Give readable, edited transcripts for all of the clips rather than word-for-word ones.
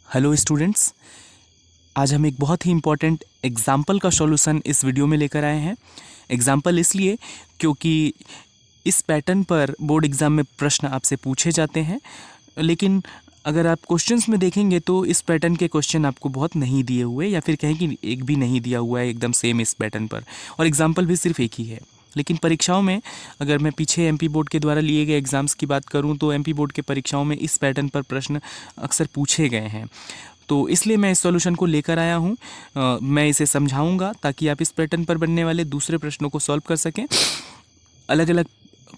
Hello students, आज हम एक बहुत ही इम्पॉर्टेंट एग्जाम्पल का सॉल्यूशन इस वीडियो में लेकर आए हैं। एग्जाम्पल इसलिए क्योंकि इस पैटर्न पर बोर्ड एग्ज़ाम में प्रश्न आपसे पूछे जाते हैं, लेकिन अगर आप क्वेश्चंस में देखेंगे तो इस पैटर्न के क्वेश्चन आपको बहुत नहीं दिए हुए, या फिर कहें कि एक भी नहीं दिया हुआ है एकदम सेम इस पैटर्न पर, और एग्जाम्पल भी सिर्फ एक ही है। लेकिन परीक्षाओं में अगर मैं पीछे एमपी बोर्ड के द्वारा लिए गए एग्ज़ाम्स की बात करूं तो एमपी बोर्ड के परीक्षाओं में इस पैटर्न पर प्रश्न अक्सर पूछे गए हैं। तो इसलिए मैं इस सॉल्यूशन को लेकर आया हूं। मैं इसे समझाऊंगा ताकि आप इस पैटर्न पर बनने वाले दूसरे प्रश्नों को सॉल्व कर सकें। अलग अलग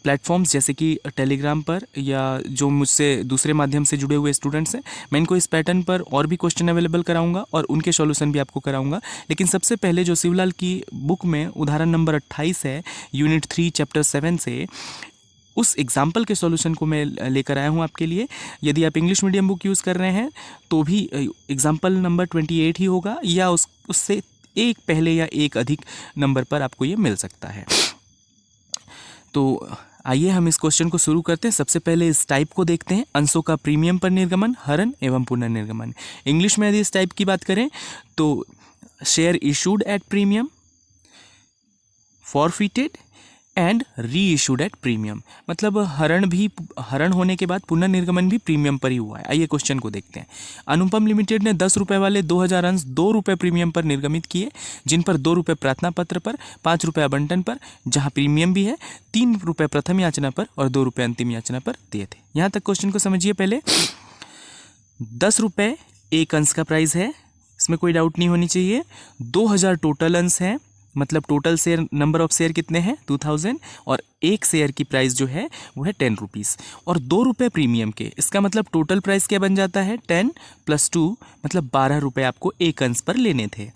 प्लेटफॉर्म्स जैसे कि टेलीग्राम पर या जो मुझसे दूसरे माध्यम से जुड़े हुए स्टूडेंट्स हैं, मैं इनको इस पैटर्न पर और भी क्वेश्चन अवेलेबल कराऊंगा और उनके सॉल्यूशन भी आपको कराऊंगा। लेकिन सबसे पहले जो शिवलाल की बुक में उदाहरण नंबर 28 है, यूनिट 3 चैप्टर 7 से, उस एग्जाम्पल के सॉल्यूशन को मैं लेकर आया हूँ आपके लिए। यदि आप इंग्लिश मीडियम बुक यूज़ कर रहे हैं तो भी एग्जाम्पल नंबर 28 ही होगा, या उससे एक पहले या एक अधिक नंबर पर आपको ये मिल सकता है। तो आइए हम इस क्वेश्चन को शुरू करते हैं। सबसे पहले इस टाइप को देखते हैं, अंशों का प्रीमियम पर निर्गमन, हरण एवं पुनर्निर्गमन। इंग्लिश में यदि इस टाइप की बात करें तो share issued at premium, forfeited and re issued at premium. मतलब हरण होने के बाद पुनर्निर्गमन भी प्रीमियम पर ही हुआ है। आइए क्वेश्चन को देखते हैं। अनुपम लिमिटेड ने 10 रुपये वाले 2000 अंश 2 रुपये प्रीमियम पर निर्गमित किए, जिन पर 2 रुपये प्रार्थना पत्र पर, 5 रुपये आवंटन पर जहां प्रीमियम भी है, 3 रुपये प्रथम याचना पर और 2 रुपये अंतिम याचना पर दिए थे। यहाँ तक क्वेश्चन को समझिए। पहले 10 रुपये एक अंश का प्राइस है, इसमें कोई डाउट नहीं होनी चाहिए। 2000 टोटल अंश है, मतलब total share number of share कितने हैं 2000, और एक शेयर की प्राइस जो है वो है 10 रुपीज़, और 2 रुपये प्रीमियम के। इसका मतलब टोटल प्राइस क्या बन जाता है 10 + 2, मतलब 12 रुपये आपको एक अंश पर लेने थे।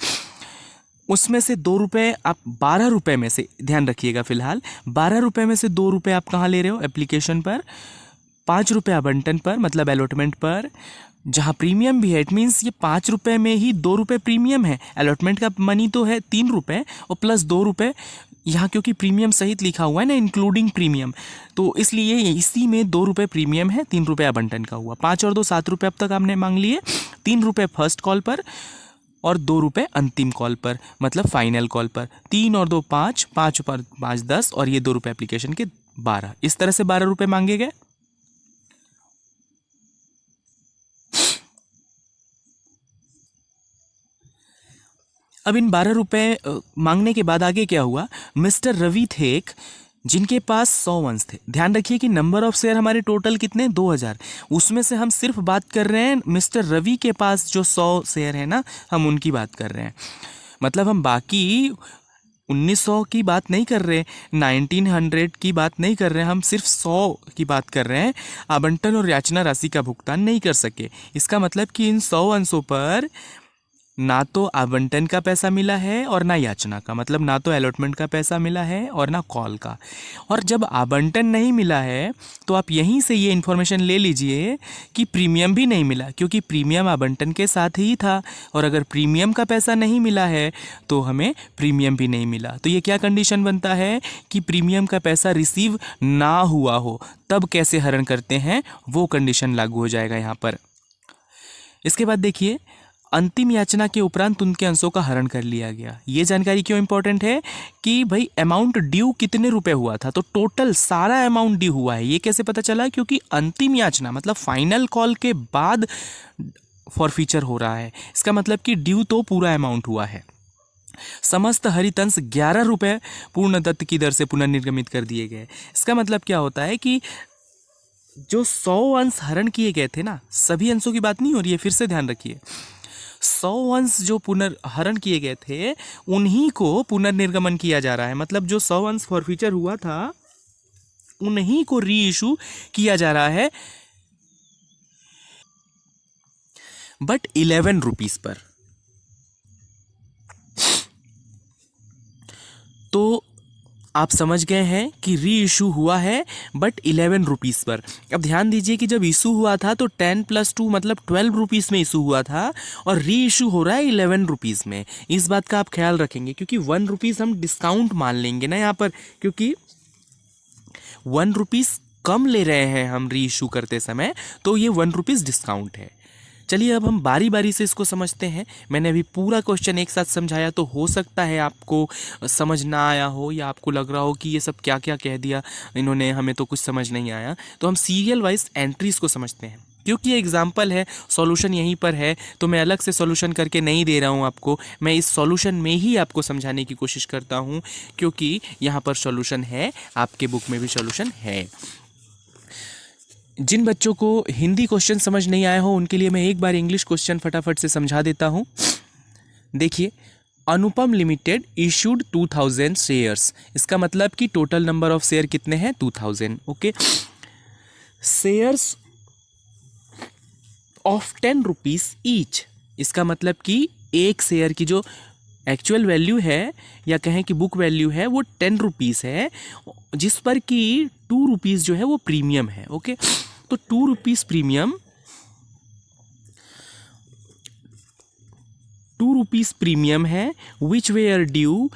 उसमें से 2 रुपये आप 12 रुपये में से, ध्यान रखिएगा फिलहाल 12 रुपये में से 2 रुपये आप कहाँ ले रहे हो, एप्लीकेशन पर, 5 रुपये आवंटन पर मतलब अलॉटमेंट पर, जहाँ प्रीमियम भी है। इट मीन्स ये 5 रुपये में ही 2 रुपये प्रीमियम है। अलॉटमेंट का मनी तो है 3 रुपये और प्लस 2 रुपये यहाँ, क्योंकि प्रीमियम सहित लिखा हुआ है ना, इंक्लूडिंग प्रीमियम, तो इसलिए इसी में 2 रुपये प्रीमियम है, 3 रुपये आवंटन का हुआ। 5 और 2 7 रुपये अब तक आपने मांग लिए। 3 रुपये फर्स्ट कॉल पर और 2 रुपये अंतिम कॉल पर, मतलब फाइनल कॉल पर। 3 और 2 5, 5 पर 5 10, और ये 2 रुपये एप्लीकेशन के 12। इस तरह से 12 रुपये मांगे गए। अब इन 12 रुपये मांगने के बाद आगे क्या हुआ, मिस्टर रवि थे एक, जिनके पास 100 अंश थे। ध्यान रखिए कि नंबर ऑफ शेयर हमारे टोटल कितने 2000, उसमें से हम सिर्फ बात कर रहे हैं मिस्टर रवि के पास जो 100 शेयर है ना, हम उनकी बात कर रहे हैं। मतलब हम बाकी 1900 की बात नहीं कर रहे, 1900 की बात नहीं कर रहे, हम सिर्फ 100 की बात कर रहे हैं। आवंटन और याचना राशि का भुगतान नहीं कर सके। इसका मतलब कि इन 100 अंशों पर ना तो आवंटन का पैसा मिला है और ना याचना का, मतलब ना तो अलॉटमेंट का पैसा मिला है और ना कॉल का। और जब आवंटन नहीं मिला है तो आप यहीं से ये इन्फॉर्मेशन ले लीजिए कि प्रीमियम भी नहीं मिला, क्योंकि प्रीमियम आवंटन के साथ ही था, और अगर प्रीमियम का पैसा नहीं मिला है तो हमें प्रीमियम भी नहीं मिला। तो ये क्या कंडीशन बनता है कि प्रीमियम का पैसा रिसीव ना हुआ हो, तब कैसे हरण करते हैं वो कंडीशन लागू हो जाएगा यहाँ पर। इसके बाद देखिए, अंतिम याचना के उपरांत उनके अंशों का हरण कर लिया गया। ये जानकारी क्यों इंपॉर्टेंट है कि भाई अमाउंट ड्यू कितने रुपए हुआ था, तो टोटल सारा अमाउंट ड्यू हुआ है। ये कैसे पता चला, क्योंकि अंतिम याचना मतलब फाइनल कॉल के बाद फॉरफीचर हो रहा है। इसका मतलब कि ड्यू तो पूरा अमाउंट हुआ है। समस्त हरित अंश 11 रुपये पूर्ण दत्त की दर से पुनर्निर्गमित कर दिए गए। इसका मतलब क्या होता है कि जो 100 अंश हरण किए गए थे ना, सभी अंशों की बात नहीं हो रही है, फिर से ध्यान रखिए। 100 अंश जो पुनर्हरण किए गए थे उन्हीं को पुनर्निर्गमन किया जा रहा है। मतलब जो 100 अंश फॉरफीचर हुआ था उन्हीं को री इशू किया जा रहा है, बट 11 रुपीज पर। तो आप समझ गए हैं कि री इशू हुआ है बट 11 रुपीज़ पर। अब ध्यान दीजिए कि जब इशू हुआ था तो 10 + 2 मतलब 12 रुपीज़ में इशू हुआ था, और री इशू हो रहा है 11 रुपीज़ में। इस बात का आप ख्याल रखेंगे, क्योंकि 1 रुपीज़ हम डिस्काउंट मान लेंगे ना यहाँ पर, क्योंकि 1 रुपीज़ कम ले रहे हैं हम री इशू करते समय, तो ये 1 रुपीज़ डिस्काउंट है। चलिए अब हम बारी बारी से इसको समझते हैं। मैंने अभी पूरा क्वेश्चन एक साथ समझाया, तो हो सकता है आपको समझ ना आया हो या आपको लग रहा हो कि ये सब क्या क्या कह दिया इन्होंने, हमें तो कुछ समझ नहीं आया। तो हम सीरियल वाइज एंट्रीज को समझते हैं। क्योंकि ये एग्जाम्पल है, सॉल्यूशन यहीं पर है, तो मैं अलग से सॉल्यूशन करके नहीं दे रहा हूँ आपको, मैं इस सॉल्यूशन में ही आपको समझाने की कोशिश करता हूँ, क्योंकि यहाँ पर सॉल्यूशन है, आपके बुक में भी सॉल्यूशन है। जिन बच्चों को हिंदी क्वेश्चन समझ नहीं आया हो उनके लिए मैं एक बार इंग्लिश क्वेश्चन फटाफट से समझा देता हूँ। देखिए, अनुपम लिमिटेड इशूड 2000 शेयर्स, इसका मतलब कि टोटल नंबर ऑफ शेयर कितने हैं, 2000। Okay, shares of 10 rupees each, इसका मतलब कि एक शेयर की जो एक्चुअल वैल्यू है या कहें कि बुक वैल्यू है वो 10 रुपीज़ है, जिस पर कि 2 रुपीज़ जो है वो प्रीमियम है। ओके, तो 2 रुपीज़ प्रीमियम, 2 रुपीज़ प्रीमियम है, which were due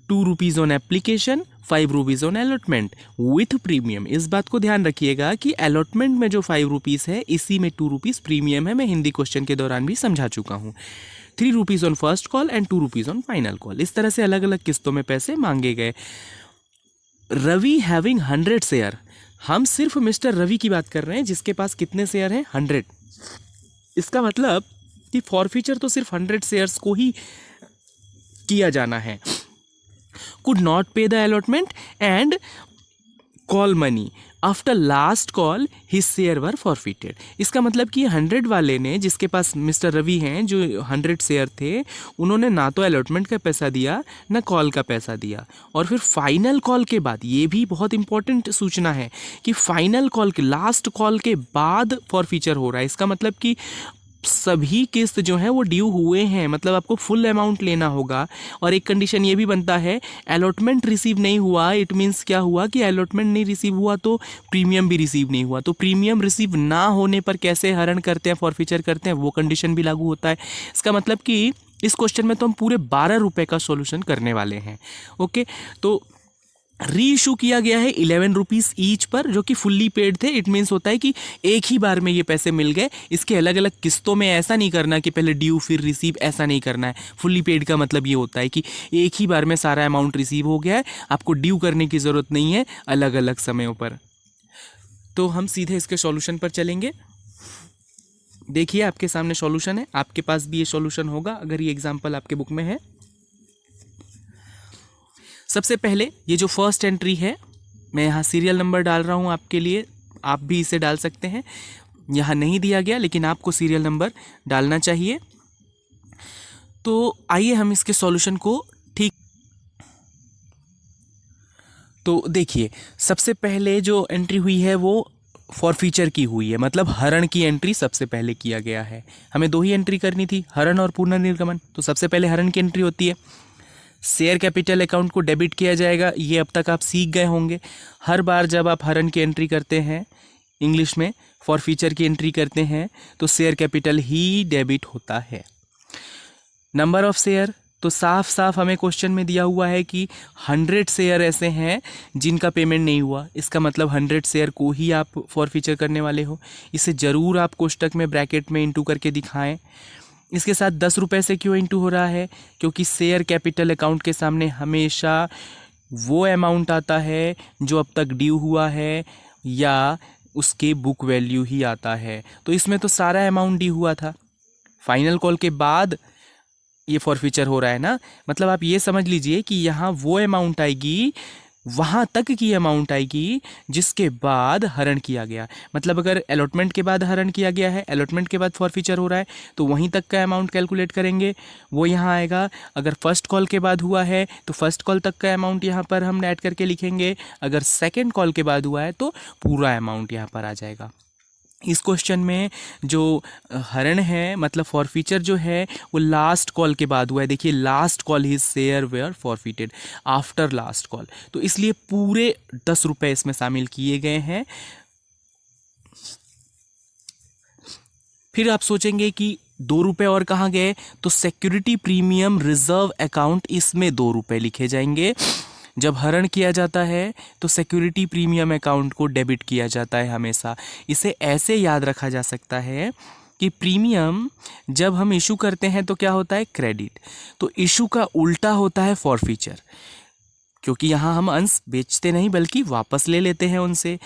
2 rupees on application, 5 rupees on allotment with premium. इस बात को ध्यान रखिएगा कि अलॉटमेंट में जो 5 रुपीज़ है इसी में 2 रुपीज़ प्रीमियम है, मैं हिंदी क्वेश्चन के दौरान भी समझा चुका हूँ। 3 rupees on first call and 2 rupees on final call, इस तरह से अलग अलग किस्तों में पैसे मांगे गए। रवि हैविंग 100 शेयर, हम सिर्फ मिस्टर रवि की बात कर रहे हैं जिसके पास कितने शेयर हैं, 100। इसका मतलब कि फॉरफीचर तो सिर्फ 100 शेयर्स को ही किया जाना है। कुड नॉट पे the allotment and call money after last call his share were forfeited, इसका मतलब कि 100 वाले ने, जिसके पास मिस्टर रवि हैं जो 100 शेयर थे, उन्होंने ना तो अलॉटमेंट का पैसा दिया ना कॉल का पैसा दिया। और फिर फाइनल कॉल के बाद, ये भी बहुत इंपॉर्टेंट सूचना है कि फाइनल कॉल के, लास्ट कॉल के बाद फॉरफीचर हो रहा है। इसका मतलब कि सभी किस्त जो है वो ड्यू हुए हैं, मतलब आपको फुल अमाउंट लेना होगा। और एक कंडीशन ये भी बनता है, अलॉटमेंट रिसीव नहीं हुआ, इट मीन्स क्या हुआ कि अलॉटमेंट नहीं रिसीव हुआ तो प्रीमियम भी रिसीव नहीं हुआ, तो प्रीमियम रिसीव ना होने पर कैसे हरण करते हैं, फॉरफीचर करते हैं, वो कंडीशन भी लागू होता है। इसका मतलब कि इस क्वेश्चन में तो हम पूरे 12 रुपये का सॉल्यूशन करने वाले हैं। ओके, तो री इशू किया गया है 11 रुपीज़ ईच पर, जो कि फुल्ली पेड थे। इट मीन्स होता है कि एक ही बार में ये पैसे मिल गए, इसके अलग अलग किस्तों में ऐसा नहीं करना कि पहले ड्यू फिर रिसीव, ऐसा नहीं करना है। फुल्ली पेड का मतलब ये होता है कि एक ही बार में सारा अमाउंट रिसीव हो गया है, आपको ड्यू करने की ज़रूरत नहीं है अलग अलग समयों पर। तो हम सीधे इसके सॉल्यूशन पर चलेंगे। देखिए, आपके सामने सॉल्यूशन है, आपके पास भी ये सॉल्यूशन होगा अगर ये एग्जाम्पल आपके बुक में है। सबसे पहले ये जो फर्स्ट एंट्री है, मैं यहाँ सीरियल नंबर डाल रहा हूँ आपके लिए, आप भी इसे डाल सकते हैं। यहाँ नहीं दिया गया लेकिन आपको सीरियल नंबर डालना चाहिए। तो आइए हम इसके सॉल्यूशन को ठीक, तो देखिए, सबसे पहले जो एंट्री हुई है वो फॉरफीचर की हुई है, मतलब हरण की एंट्री सबसे पहले किया गया है। हमें 2 ही एंट्री करनी थी, हरण और पुनर्निर्गमन। तो सबसे पहले हरण की एंट्री होती है, शेयर कैपिटल अकाउंट को डेबिट किया जाएगा। ये अब तक आप सीख गए होंगे। हर बार जब आप हरण की एंट्री करते हैं, इंग्लिश में फॉरफीचर की एंट्री करते हैं, तो शेयर कैपिटल ही डेबिट होता है। नंबर ऑफ शेयर, तो साफ साफ हमें क्वेश्चन में दिया हुआ है कि 100 शेयर ऐसे हैं जिनका पेमेंट नहीं हुआ, इसका मतलब 100 शेयर को ही आप फॉरफीचर करने वाले हो। इसे ज़रूर आप कोष्टक में ब्रैकेट में इंटू करके दिखाएं। इसके साथ 10 रुपये से क्यों इंटू हो रहा है, क्योंकि शेयर कैपिटल अकाउंट के सामने हमेशा वो अमाउंट आता है जो अब तक ड्यू हुआ है या उसके बुक वैल्यू ही आता है। तो इसमें तो सारा अमाउंट ड्यू हुआ था, फाइनल कॉल के बाद ये फॉरफीचर हो रहा है ना। मतलब आप ये समझ लीजिए कि यहाँ वो अमाउंट आएगी, वहाँ तक की अमाउंट आएगी जिसके बाद हरण किया गया। मतलब अगर अलॉटमेंट के बाद हरण किया गया है, अलॉटमेंट के बाद फॉरफीचर हो रहा है, तो वहीं तक का अमाउंट कैलकुलेट करेंगे, वो यहाँ आएगा। अगर फर्स्ट कॉल के बाद हुआ है तो फर्स्ट कॉल तक का अमाउंट यहाँ पर हम ऐड करके लिखेंगे। अगर सेकेंड कॉल के बाद हुआ है तो पूरा अमाउंट यहाँ पर आ जाएगा। इस क्वेश्चन में जो हरण है, मतलब फॉरफीचर जो है, वो लास्ट कॉल के बाद हुआ है। देखिए, last call his share were forfeited after last call, तो इसलिए पूरे 10 रुपये इसमें शामिल किए गए हैं। फिर आप सोचेंगे कि 2 रुपये और कहाँ गए, तो सिक्योरिटी प्रीमियम रिजर्व अकाउंट, इसमें 2 रुपये लिखे जाएंगे। जब हरण किया जाता है तो सिक्योरिटी प्रीमियम अकाउंट को डेबिट किया जाता है हमेशा। इसे ऐसे याद रखा जा सकता है कि प्रीमियम जब हम इशू करते हैं तो क्या होता है, क्रेडिट। तो इशू का उल्टा होता है फॉरफीचर, क्योंकि यहाँ हम अंश बेचते नहीं बल्कि वापस ले लेते हैं उनसे।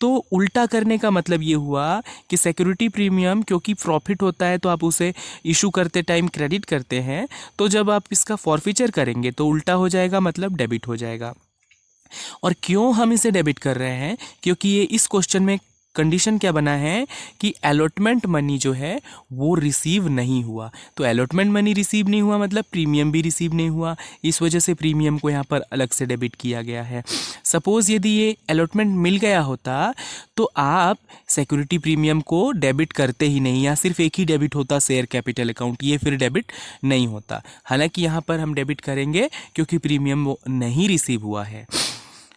तो उल्टा करने का मतलब ये हुआ कि सिक्योरिटी प्रीमियम क्योंकि प्रॉफिट होता है तो आप उसे इशू करते टाइम क्रेडिट करते हैं, तो जब आप इसका फॉरफीचर करेंगे तो उल्टा हो जाएगा, मतलब डेबिट हो जाएगा। और क्यों हम इसे डेबिट कर रहे हैं, क्योंकि ये इस क्वेश्चन में कंडीशन क्या बना है कि अलॉटमेंट मनी जो है वो रिसीव नहीं हुआ। तो अलॉटमेंट मनी रिसीव नहीं हुआ मतलब प्रीमियम भी रिसीव नहीं हुआ, इस वजह से प्रीमियम को यहाँ पर अलग से डेबिट किया गया है। सपोज़ यदि ये अलॉटमेंट मिल गया होता तो आप सिक्योरिटी प्रीमियम को डेबिट करते ही नहीं, या सिर्फ एक ही डेबिट होता शेयर कैपिटल अकाउंट, ये फिर डेबिट नहीं होता। हालांकि यहाँ पर हम डेबिट करेंगे क्योंकि प्रीमियम वो नहीं रिसीव हुआ है।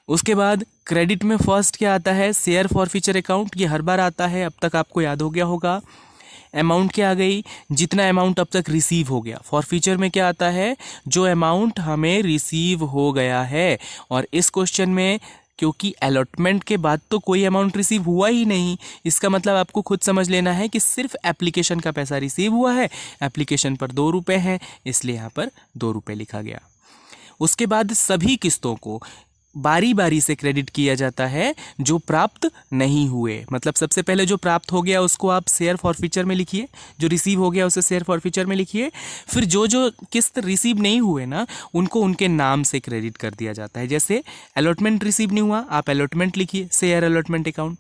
उसके बाद क्रेडिट में फर्स्ट क्या आता है, शेयर फॉरफीचर अकाउंट, ये हर बार आता है, अब तक आपको याद हो गया होगा। अमाउंट क्या आ गई, जितना अमाउंट अब तक रिसीव हो गया। फॉरफीचर में क्या आता है, जो अमाउंट हमें रिसीव हो गया है। और इस क्वेश्चन में क्योंकि अलॉटमेंट के बाद तो कोई अमाउंट रिसीव हुआ ही नहीं, इसका मतलब आपको खुद समझ लेना है कि सिर्फ एप्लीकेशन का पैसा रिसीव हुआ है। एप्लीकेशन पर 2 रुपये हैं, इसलिए यहाँ पर 2 रुपये लिखा गया। उसके बाद सभी किस्तों को बारी बारी से क्रेडिट किया जाता है जो प्राप्त नहीं हुए। मतलब सबसे पहले जो प्राप्त हो गया उसको आप शेयर फॉरफीचर में लिखिए, जो रिसीव हो गया उसे शेयर फॉरफीचर में लिखिए। फिर जो जो किस्त रिसीव नहीं हुए ना, उनको उनके नाम से क्रेडिट कर दिया जाता है। जैसे अलॉटमेंट रिसीव नहीं हुआ, आप अलॉटमेंट लिखिए, share allotment account.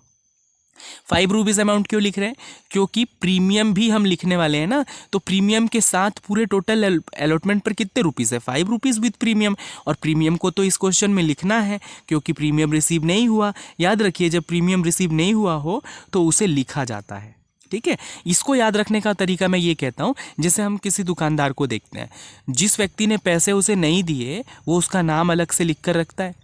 5 rupees amount क्यों लिख रहे हैं, क्योंकि प्रीमियम भी हम लिखने वाले हैं ना, तो प्रीमियम के साथ पूरे टोटल अलॉटमेंट पर कितने रुपीज़ है, 5 रुपीज़ विद प्रीमियम। और प्रीमियम को तो इस क्वेश्चन में लिखना है क्योंकि प्रीमियम रिसीव नहीं हुआ। याद रखिए, जब प्रीमियम रिसीव नहीं हुआ हो तो उसे लिखा जाता है। ठीक है, इसको याद रखने का तरीका मैं ये कहता हूँ, जैसे हम किसी दुकानदार को देखते हैं, जिस व्यक्ति ने पैसे उसे नहीं दिए वो उसका नाम अलग से लिख कर रखता है,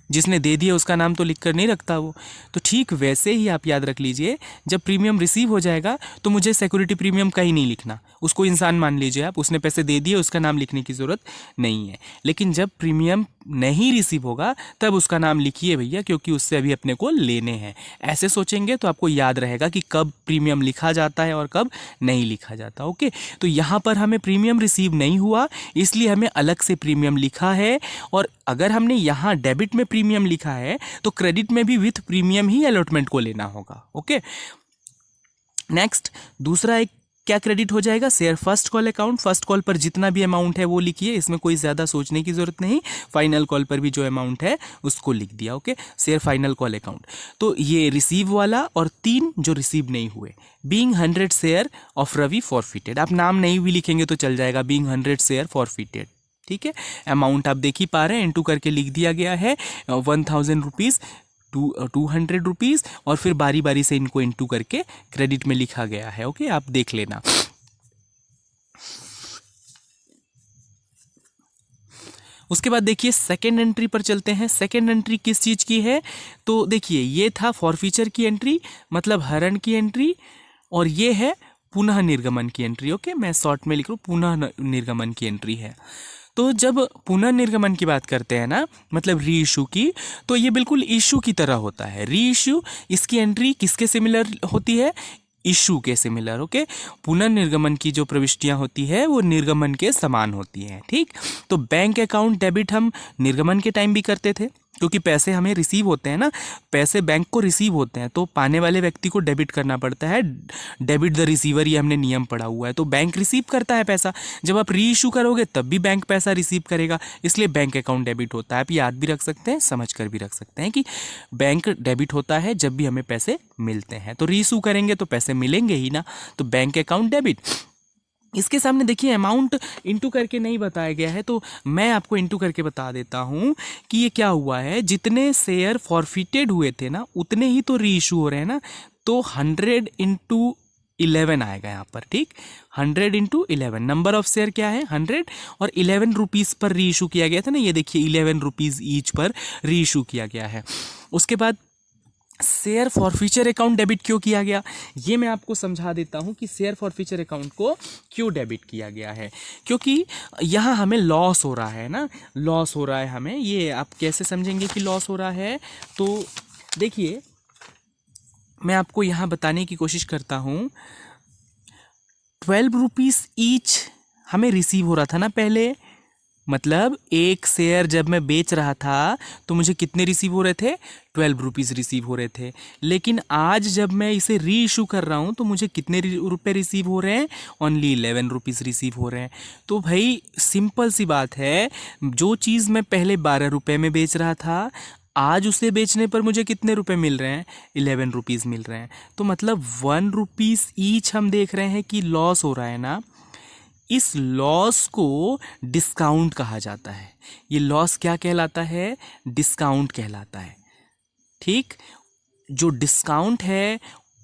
जिसने दे दिया उसका नाम तो लिख कर नहीं रखता वो। तो ठीक वैसे ही आप याद रख लीजिए, जब प्रीमियम रिसीव हो जाएगा तो मुझे सिक्योरिटी प्रीमियम का ही नहीं लिखना, उसको इंसान मान लीजिए आप, उसने पैसे दे दिए, उसका नाम लिखने की ज़रूरत नहीं है। लेकिन जब प्रीमियम नहीं रिसीव होगा तब उसका नाम लिखिए भैया, क्योंकि उससे अभी अपने को लेने हैं। ऐसे सोचेंगे तो आपको याद रहेगा कि कब प्रीमियम लिखा जाता है और कब नहीं लिखा जाता। ओके, तो यहाँ पर हमें प्रीमियम रिसीव नहीं हुआ इसलिए हमें अलग से प्रीमियम लिखा है। और अगर हमने यहाँ डेबिट में प्रीमियम लिखा है तो क्रेडिट में भी विथ प्रीमियम ही अलॉटमेंट को लेना होगा। ओके, नेक्स्ट दूसरा एक क्या क्रेडिट हो जाएगा, share first call account. First call पर जितना भी अमाउंट है वो लिखिए, इसमें कोई ज़्यादा सोचने की ज़रूरत नहीं। फाइनल कॉल पर भी जो अमाउंट है उसको लिख दिया। Okay, share final call account. तो ये रिसीव वाला और 3 जो रिसीव नहीं हुए। Being 100 share of Ravi forfeited, आप नाम नहीं भी लिखेंगे तो चल जाएगा, बीइंग 100 शेयर फॉरफिटेड। ठीक है, अमाउंट आप देख ही पा रहे हैं, इंटू करके लिख दिया गया है 1000 रुपीज़, 200 रुपीज़, और फिर बारी बारी से इनको इंटू करके क्रेडिट में लिखा गया है। ओके, आप देख लेना। उसके बाद देखिए सेकेंड एंट्री पर चलते हैं। सेकेंड एंट्री किस चीज़ की है, तो देखिए ये था फॉरफीचर की एंट्री, मतलब हरण की एंट्री, और ये है पुनः निर्गमन की एंट्री। ओके, मैं शॉर्ट में लिख रहा हूँ, पुनः निर्गमन की एंट्री है। तो जब पुनः निर्गमन की बात करते हैं ना, मतलब री इशू की, तो ये बिल्कुल इशू की तरह होता है। री इशू, इसकी एंट्री किसके सिमिलर होती है, इशू के सिमिलर। ओके, पुनर्निर्गमन की जो प्रविष्टियां होती है वो निर्गमन के समान होती हैं। ठीक, तो बैंक अकाउंट डेबिट हम निर्गमन के टाइम भी करते थे, क्योंकि पैसे हमें रिसीव होते हैं ना, पैसे बैंक को रिसीव होते हैं तो पाने वाले व्यक्ति को डेबिट करना पड़ता है। डेबिट द रिसीवर, ये हमने नियम पढ़ा हुआ है। तो बैंक रिसीव करता है पैसा, जब आप री इशू करोगे तब भी बैंक पैसा रिसीव करेगा, इसलिए बैंक अकाउंट डेबिट होता है। आप याद भी रख सकते हैं, समझ कर भी रख सकते हैं कि बैंक डेबिट होता है जब भी हमें पैसे मिलते हैं। तो री इशू करेंगे तो पैसे मिलेंगे ही ना, तो बैंक अकाउंट डेबिट। इसके सामने देखिए अमाउंट इंटू करके नहीं बताया गया है, तो मैं आपको इंटू करके बता देता हूँ कि ये क्या हुआ है। जितने शेयर फॉरफिटेड हुए थे ना उतने ही तो री इशू हो रहे हैं ना, तो 100 × 11 आएगा यहाँ पर। ठीक, 100 × 11, नंबर ऑफ शेयर क्या है 100, और 11 रुपीज़ पर री इशू किया गया था ना, ये देखिए 11 रुपीज़ ईच पर री इशू किया गया है। उसके बाद शेयर फॉरफीचर अकाउंट डेबिट क्यों किया गया, ये मैं आपको समझा देता हूँ कि शेयर फॉरफीचर अकाउंट को क्यों डेबिट किया गया है। क्योंकि यहाँ हमें लॉस हो रहा है ना, लॉस हो रहा है हमें। ये आप कैसे समझेंगे कि लॉस हो रहा है, तो देखिए मैं आपको यहाँ बताने की कोशिश करता हूँ। ₹12 ईच हमें रिसीव हो रहा था ना पहले, मतलब एक शेयर जब मैं बेच रहा था तो मुझे कितने रिसीव हो रहे थे, ₹12 रिसीव हो रहे थे। लेकिन आज जब मैं इसे री इशू कर रहा हूँ तो मुझे कितने रुपए रिसीव हो रहे हैं, ओनली ₹11 रिसीव हो रहे हैं। तो भाई सिंपल सी बात है, जो चीज़ मैं पहले ₹12 में बेच रहा था, आज उसे बेचने पर मुझे कितने रुपए मिल रहे हैं, ₹11 मिल रहे हैं। तो मतलब ₹1 ईच हम देख रहे हैं कि लॉस हो रहा है ना। इस लॉस को डिस्काउंट कहा जाता है। ये लॉस क्या कहलाता है, डिस्काउंट कहलाता है। ठीक, जो डिस्काउंट है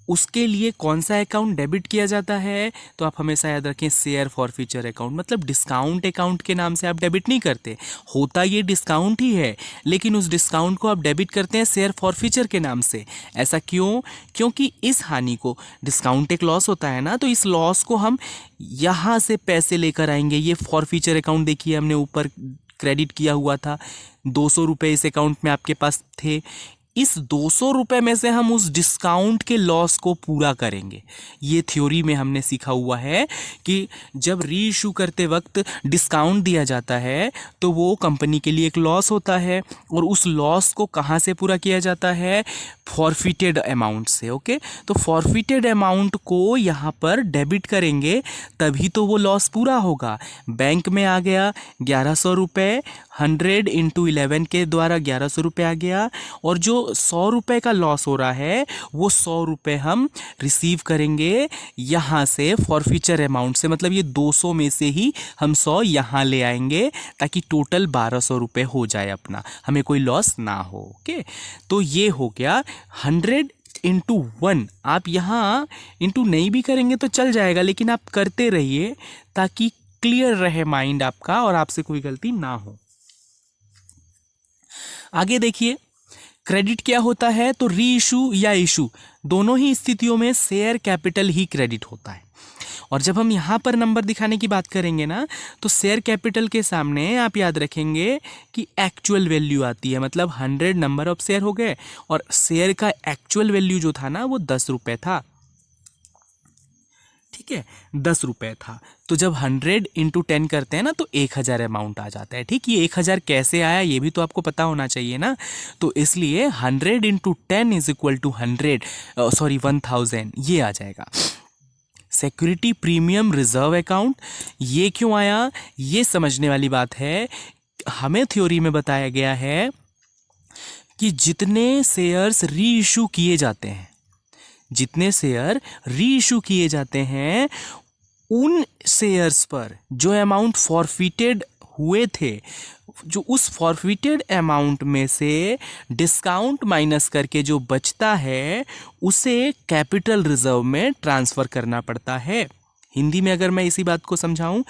उसके लिए कौन सा अकाउंट डेबिट किया जाता है, तो आप हमेशा याद रखें शेयर फॉरफीचर अकाउंट। मतलब डिस्काउंट अकाउंट के नाम से आप डेबिट नहीं करते, होता ये डिस्काउंट ही है, लेकिन उस डिस्काउंट को आप डेबिट करते हैं शेयर फॉरफीचर के नाम से। ऐसा क्यों, क्योंकि इस हानि को, डिस्काउंट एक लॉस होता है ना, तो इस लॉस को हम यहाँ से पैसे लेकर आएंगे। ये फॉरफीचर अकाउंट देखिए हमने ऊपर क्रेडिट किया हुआ था, ₹200 इस अकाउंट में आपके पास थे। इस ₹200 में से हम उस डिस्काउंट के लॉस को पूरा करेंगे। ये थ्योरी में हमने सीखा हुआ है कि जब री इशू करते वक्त डिस्काउंट दिया जाता है तो वो कंपनी के लिए एक लॉस होता है, और उस लॉस को कहाँ से पूरा किया जाता है, फॉरफिटेड अमाउंट से। ओके, तो फॉरफिटेड अमाउंट को यहाँ पर डेबिट करेंगे तभी तो वो लॉस पूरा होगा। बैंक में आ गया ₹1100, 100 × 11 के द्वारा ₹1100 आ गया, और जो ₹100 का लॉस हो रहा है वो ₹100 हम रिसीव करेंगे यहाँ से फॉरफीचर अमाउंट से। मतलब ये 200 में से ही हम 100 यहाँ ले आएंगे ताकि टोटल ₹1200 हो जाए अपना, हमें कोई लॉस ना हो। ओके, तो ये हो गया 100 × 1। आप यहाँ इंटू नहीं भी करेंगे तो चल जाएगा, लेकिन आप करते रहिए ताकि क्लियर रहे माइंड आपका और आपसे कोई गलती ना हो। आगे देखिए, क्रेडिट क्या होता है, तो री इशू या इशू दोनों ही स्थितियों में शेयर कैपिटल ही क्रेडिट होता है। और जब हम यहाँ पर नंबर दिखाने की बात करेंगे ना, तो शेयर कैपिटल के सामने आप याद रखेंगे कि एक्चुअल वैल्यू आती है। मतलब 100 नंबर ऑफ शेयर हो गए और शेयर का एक्चुअल वैल्यू जो था ना वो ₹10 था। ठीक है, ₹10 था। तो जब 100 × 10 करते हैं ना तो 1000 अमाउंट आ जाता है। ठीक, ये 1000 कैसे आया ये भी तो आपको पता होना चाहिए ना। तो इसलिए 100 × 10 इज इक्वल टू 1000 ये आ जाएगा। सिक्योरिटी प्रीमियम रिजर्व अकाउंट, ये क्यों आया, ये समझने वाली बात है। हमें थ्योरी में बताया गया है कि जितने शेयर्स री इशू किए जाते हैं, जितने शेयर री इशू किए जाते हैं, उन शेयर्स पर जो अमाउंट फॉरफिटेड हुए थे, जो उस फॉरफिटेड अमाउंट में से डिस्काउंट माइनस करके जो बचता है उसे कैपिटल रिजर्व में ट्रांसफ़र करना पड़ता है। हिंदी में अगर मैं इसी बात को समझाऊं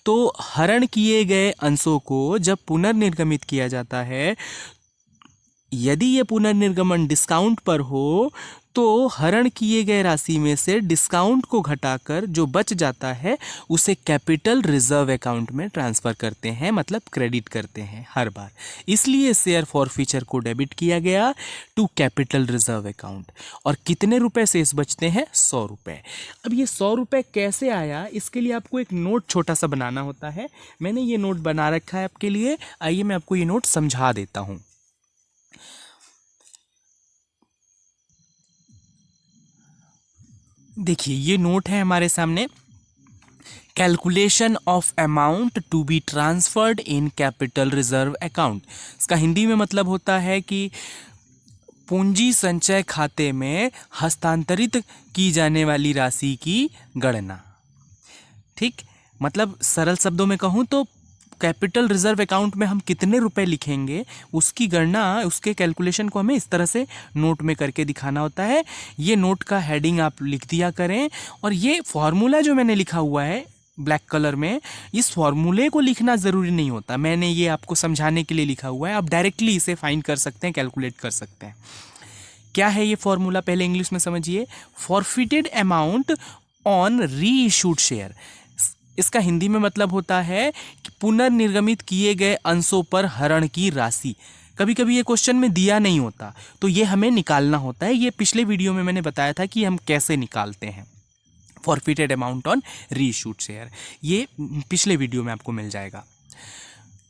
तो हरण किए गए अंशों को जब पुनर्निर्गमित किया जाता है, यदि ये पुनर्निर्गमन डिस्काउंट पर हो तो हरण किए गए राशि में से डिस्काउंट को घटाकर जो बच जाता है उसे कैपिटल रिजर्व अकाउंट में ट्रांसफ़र करते हैं, मतलब क्रेडिट करते हैं हर बार। इसलिए शेयर फॉरफीचर को डेबिट किया गया टू कैपिटल रिजर्व अकाउंट। और कितने रुपए शेष बचते हैं, ₹100। अब ये ₹100 कैसे आया, इसके लिए आपको एक नोट छोटा सा बनाना होता है। मैंने ये नोट बना रखा है आपके लिए, आइए मैं आपको ये नोट समझा देता हूँ। देखिए ये नोट है हमारे सामने, calculation of amount to be transferred in capital reserve account. इसका हिंदी में मतलब होता है कि पूंजी संचय खाते में हस्तांतरित की जाने वाली राशि की गणना। ठीक, मतलब सरल शब्दों में कहूँ तो कैपिटल रिजर्व अकाउंट में हम कितने रुपए लिखेंगे उसकी गणना, उसके कैलकुलेशन को हमें इस तरह से नोट में करके दिखाना होता है। ये नोट का हेडिंग आप लिख दिया करें, और ये फॉर्मूला जो मैंने लिखा हुआ है ब्लैक कलर में, इस फॉर्मूले को लिखना ज़रूरी नहीं होता, मैंने ये आपको समझाने के लिए लिखा हुआ है। आप डायरेक्टली इसे फाइंड कर सकते हैं, कैलकुलेट कर सकते हैं। क्या है ये फॉर्मूला, पहले इंग्लिश में समझिए। फॉरफिटेड अमाउंट ऑन री इशूड शेयर, इसका हिंदी में मतलब होता है कि पुनर्निर्गमित किए गए अंशों पर हरण की राशि। कभी कभी ये क्वेश्चन में दिया नहीं होता तो ये हमें निकालना होता है। ये पिछले वीडियो में मैंने बताया था कि हम कैसे निकालते हैं। फॉरफिटेड अमाउंट ऑन री इशूड शेयर, ये पिछले वीडियो में आपको मिल जाएगा।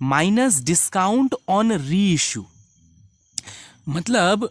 माइनस डिस्काउंट ऑन री इशू, मतलब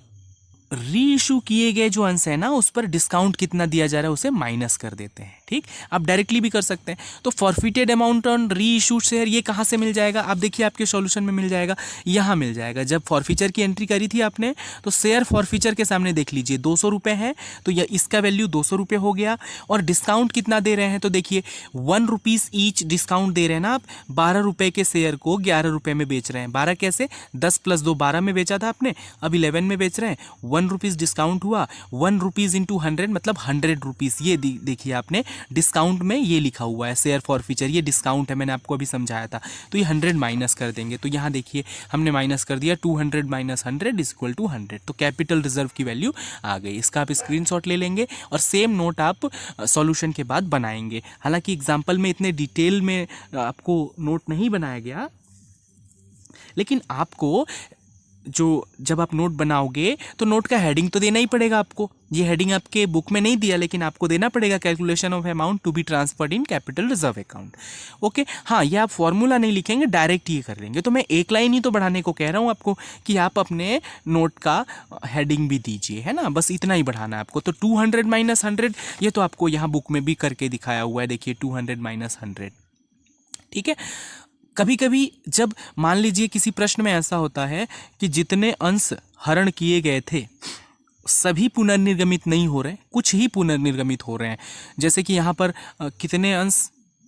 री इशू किए गए जो अंश है ना उस पर डिस्काउंट कितना दिया जा रहा है उसे माइनस कर देते हैं। ठीक, आप डायरेक्टली भी कर सकते हैं। तो फॉरफिटेड अमाउंट ऑन री इशूड शेयर ये कहाँ से मिल जाएगा, आप देखिए आपके सॉल्यूशन में मिल जाएगा, यहाँ मिल जाएगा। जब फॉरफीचर की एंट्री करी थी आपने तो शेयर फॉरफीचर के सामने देख लीजिए 200 रुपये है, तो यह इसका वैल्यू 200 रुपये हो गया। और डिस्काउंट कितना दे रहे हैं तो देखिए 1 रुपीज़ ईच डिस्काउंट दे रहे हैं ना आप। 12 रुपये के शेयर को 11 रुपये में बेच रहे हैं। 12 कैसे, 10 + 2 12 में बेचा था आपने, अब 11 में बेच रहे हैं। 1 रुपीज़ डिस्काउंट हुआ, 1 रुपीज़ इंटू 100 मतलब 100 रुपीज़। ये देखिए आपने डिस्काउंट में ये लिखा हुआ है शेयर फॉरफीचर, ये डिस्काउंट है, मैंने आपको अभी समझाया था। तो ये 100 माइनस कर देंगे, तो यहाँ देखिए हमने माइनस कर दिया 200 माइनस 100 इज इक्वल टू 100। तो कैपिटल रिजर्व की वैल्यू आ गई। इसका आप स्क्रीनशॉट ले लेंगे और सेम नोट आप सॉल्यूशन के बाद बनाएंगे। हालांकि एग्जाम्पल में इतने डिटेल में आपको नोट नहीं बनाया गया, लेकिन आपको जो जब आप नोट बनाओगे तो नोट का हेडिंग तो देना ही पड़ेगा आपको। ये हेडिंग आपके बुक में नहीं दिया, लेकिन आपको देना पड़ेगा, calculation of amount to be transferred in capital reserve account. Okay, हाँ, ये आप फॉर्मूला नहीं लिखेंगे, डायरेक्ट ये कर लेंगे। तो मैं एक लाइन ही तो बढ़ाने को कह रहा हूँ आपको कि आप अपने नोट का हेडिंग भी दीजिए, है ना, बस इतना ही बढ़ाना है आपको। तो 200 माइनस 100 ये तो आपको यहाँ बुक में भी करके दिखाया हुआ है, देखिए 200 माइनस 100। ठीक है, कभी कभी जब मान लीजिए किसी प्रश्न में ऐसा होता है कि जितने अंश हरण किए गए थे सभी पुनर्निर्गमित नहीं हो रहे, कुछ ही पुनर्निर्गमित हो रहे हैं। जैसे कि यहाँ पर कितने अंश,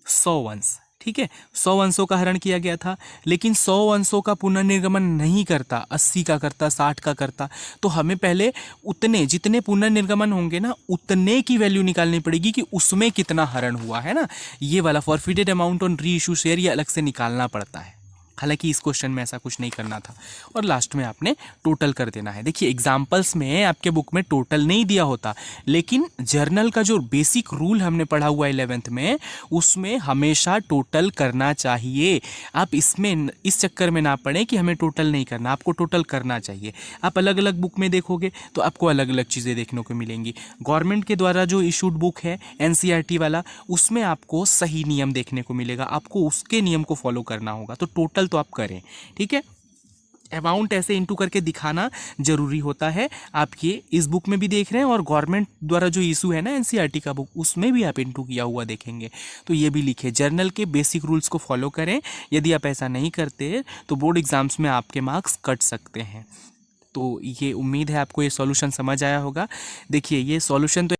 100 अंश। ठीक है, 100 अंशों का हरण किया गया था, लेकिन 100 अंशों का पुनर्निर्गमन नहीं करता, 80 का करता, 60 का करता। तो हमें पहले उतने जितने पुनर्निर्गमन होंगे ना उतने की वैल्यू निकालनी पड़ेगी कि उसमें कितना हरण हुआ है ना। ये वाला फॉरफिटेड अमाउंट ऑन री इशू शेयर ये अलग से निकालना पड़ता है। हालांकि इस क्वेश्चन में ऐसा कुछ नहीं करना था, और लास्ट में आपने टोटल कर देना है। देखिए एग्जाम्पल्स में आपके बुक में टोटल नहीं दिया होता, लेकिन जर्नल का जो बेसिक रूल हमने पढ़ा हुआ 11th में उसमें हमेशा टोटल करना चाहिए। आप इसमें इस चक्कर में ना पड़े कि हमें टोटल नहीं करना, आपको टोटल करना चाहिए। आप अलग अलग बुक में देखोगे तो आपको अलग अलग चीज़ें देखने को मिलेंगी। गवर्नमेंट के द्वारा जो इशूड बुक है NCERT वाला, उसमें आपको सही नियम देखने को मिलेगा, आपको उसके नियम को फॉलो करना होगा। तो टोटल तो आप करें, ठीक है। अमाउंट ऐसे इंटू करके दिखाना जरूरी होता है। आप ये इस बुक में भी देख रहे हैं, और गवर्नमेंट द्वारा जो इशू है ना NCERT का बुक, उसमें भी आप इंटू किया हुआ देखेंगे। तो ये भी लिखे, जर्नल के बेसिक रूल्स को फॉलो करें। यदि आप ऐसा नहीं करते तो बोर्ड एग्जाम्स में आपके मार्क्स कट सकते हैं। तो ये उम्मीद है आपको ये सॉल्यूशन समझ आया होगा। देखिए ये सॉल्यूशन तो